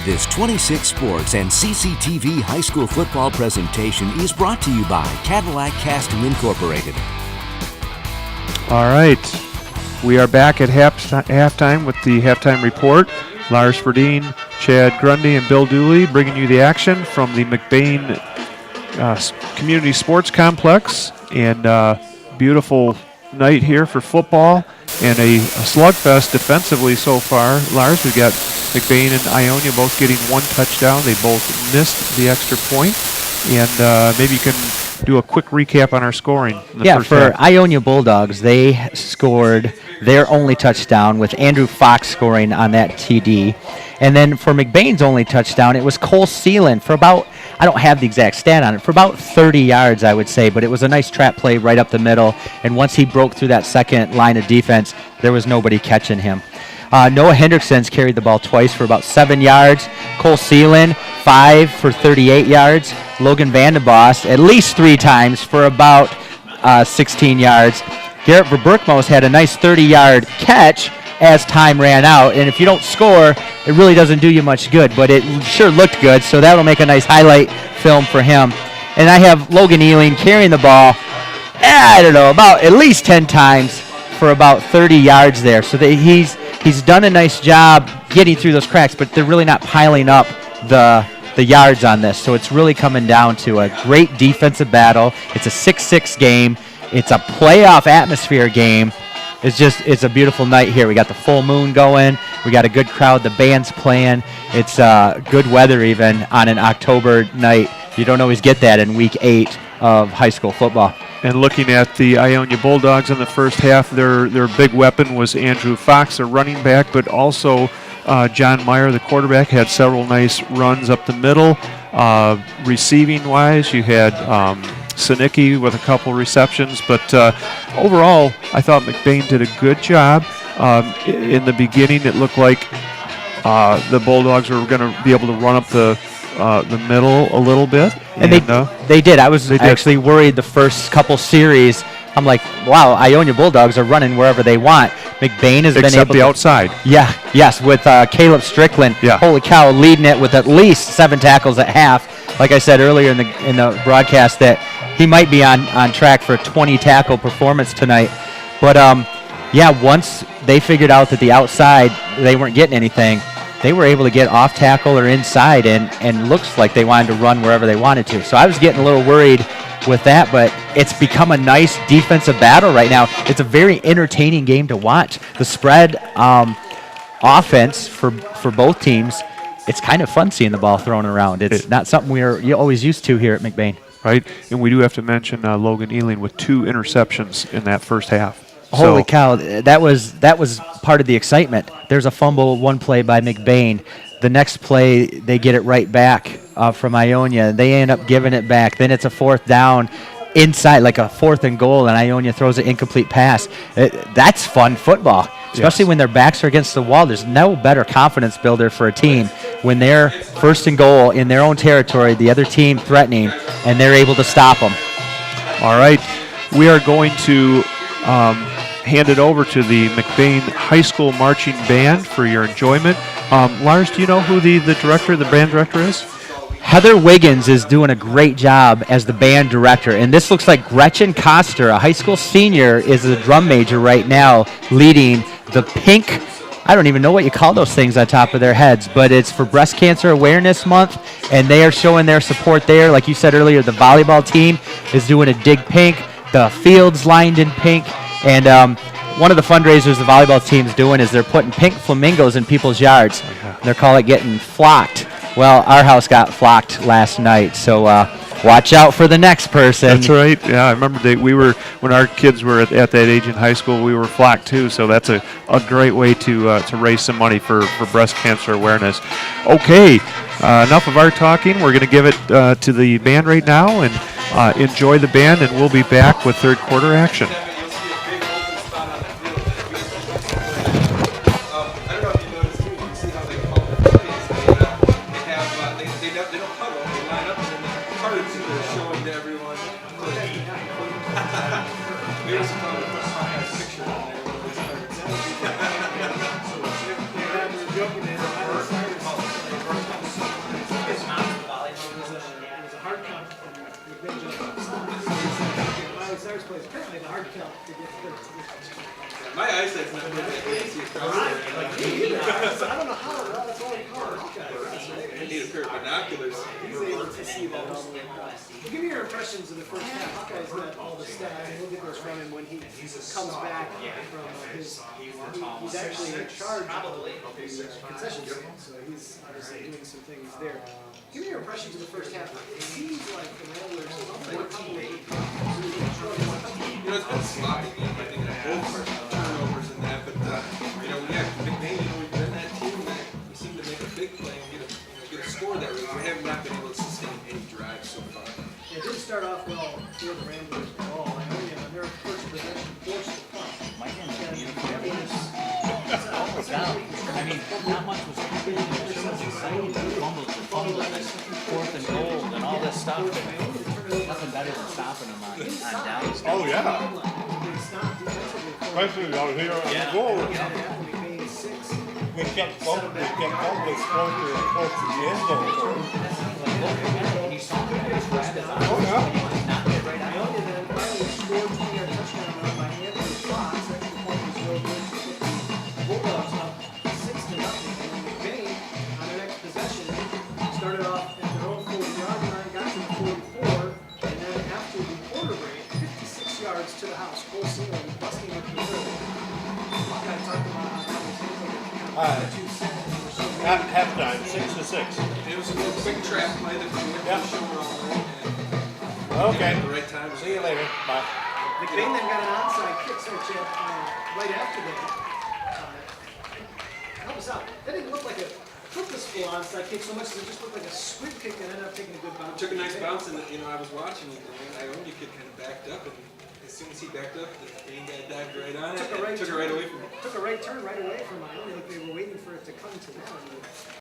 This 26 Sports and CCTV high school football presentation is brought to you by Cadillac Casting Incorporated. All right, we are back at halftime with the halftime report. Lars Verdeen, Chad Grundy, and Bill Dooley bringing you the action from the McBain Community Sports Complex. And beautiful night here for football and a slugfest defensively so far. Lars, we've got McBain and Ionia both getting one touchdown. They both missed the extra point. And maybe you can do a quick recap on our scoring. For half. Ionia Bulldogs, they scored their only touchdown with Andrew Fox scoring on that TD. And then for McBain's only touchdown, it was Cole Seelan for about, I don't have the exact stat on it, for about 30 yards, I would say. But it was a nice trap play right up the middle. And once he broke through that second line of defense, there was nobody catching him. Noah Hendrickson's carried the ball twice for about 7 yards. Cole Seelan, 5 for 38 yards. Logan Vandenboss, at least 3 times for about 16 yards. Garrett Verberkmos had a nice 30-yard catch as time ran out. And if you don't score, it really doesn't do you much good. But it sure looked good, so that'll make a nice highlight film for him. And I have Logan Ealing carrying the ball, I don't know, about at least 10 times for about 30 yards there. So he's done a nice job getting through those cracks, but they're really not piling up the yards on this. So it's really coming down to a great defensive battle. It's a 6-6 game. It's a playoff atmosphere game. It's a beautiful night here. We got the full moon going. We got a good crowd. The band's playing. It's good weather even on an October night. You don't always get that in week 8 of high school football. And looking at the Ionia Bulldogs in the first half, their big weapon was Andrew Fox, their running back, but also John Meyer, the quarterback, had several nice runs up the middle. Receiving-wise, you had Sinicki with a couple receptions, but overall, I thought McBain did a good job. In the beginning, it looked like the Bulldogs were going to be able to run up the middle a little bit. And they did. I was actually worried the first couple series. I'm like, wow, Ionia Bulldogs are running wherever they want. McBain has been able to. Except the outside. Yes, with Caleb Strickland. Yeah. Holy cow, leading it with at least 7 tackles at half. Like I said earlier in the broadcast, that he might be on track for a 20 tackle performance tonight. But once they figured out that the outside they weren't getting anything, they were able to get off tackle or inside, and looks like they wanted to run wherever they wanted to. So I was getting a little worried with that, but it's become a nice defensive battle right now. It's a very entertaining game to watch. The spread offense for both teams, it's kind of fun seeing the ball thrown around. It's not something we're always used to here at McBain. Right, and we do have to mention Logan Ealing with 2 interceptions in that first half. Holy cow, that was part of the excitement. There's a fumble one play by McBain. The next play, they get it right back from Ionia. They end up giving it back. Then it's a 4th down inside, like a 4th and goal, and Ionia throws an incomplete pass. That's fun football, especially when their backs are against the wall. There's no better confidence builder for a team when they're 1st and goal in their own territory, the other team threatening, and they're able to stop them. All right, we are going to hand it over to the McBain High School Marching Band for your enjoyment. Lars, do you know who the band director is? Heather Wiggins is doing a great job as the band director, and this looks like Gretchen Koster, a high school senior, is a drum major right now, leading the pink, I don't even know what you call those things on top of their heads, but it's for Breast Cancer Awareness Month, and they are showing their support there. Like you said earlier, the volleyball team is doing a dig pink, the field's lined in pink, and one of the fundraisers the volleyball team's doing is they're putting pink flamingos in people's yards. They're calling it getting flocked. Well, our house got flocked last night, so watch out for the next person. That's right. Yeah, I remember when our kids were at that age in high school, we were flocked too, so that's a great way to raise some money for breast cancer awareness. Okay, enough of our talking. We're going to give it to the band right now, and enjoy the band, and we'll be back with third quarter action. Lars plays, it's kind of like hard to count to get third. My eyesight's not good. I can't see across there. I don't know how, that's all he called. I need a pair of binoculars. He's able to see that all the way across. Well, give me your impressions of the first half. Hawkeye's got all the stats, and we'll get those from him when he comes back from his. He's actually in charge of the concession stand, so he's obviously doing some things there. Give me your impressions of the first half. It seems like the Ramblers have played a couple of good It's been a sloppy game. I think both turnovers and that, but McBain, we've been that team that we seem to make a big play and get a score that we have not been able to sustain any drive so far. It didn't start off well for the Ramblers at all. Ionia on their first possession forced the punt. I mean, not much was happening. It was exciting. Fumbles, fourth and goal, and all this stuff. And nothing better than stopping them on downs. Oh, yeah. Especially out here on the goal. We kept fumbling close to the end zone. And he saw that. Oh, yeah. Ionia then finally scored 20-yard touchdown run by Anthony Fox. Extra point was no good to put the Bulldogs up 6-0. And then McBain, on their next possession, started off at their own 40-yard line, got to the 44, and then after the quarter break, 56 yards to the house. Cole Sealand busting up the middle. Hawkeye talked about how that was At halftime, 6-6. It was a little quick trap play that we Yep. show all right. Okay. At the right time. See you later. Bye. McBain then got an onside kick, so Chad, right after that. Help us out. That didn't look like a purposeful onside kick so much as it just looked like a squib kick that ended up taking a good bounce. Took a nice bounce, and I was watching it, and Ionia kid kind of backed up, and as soon as he backed up, the main guy dived right on it. Took a right Took it right away from him. Took a right turn right away from Ionia, like they were waiting for it to come to them.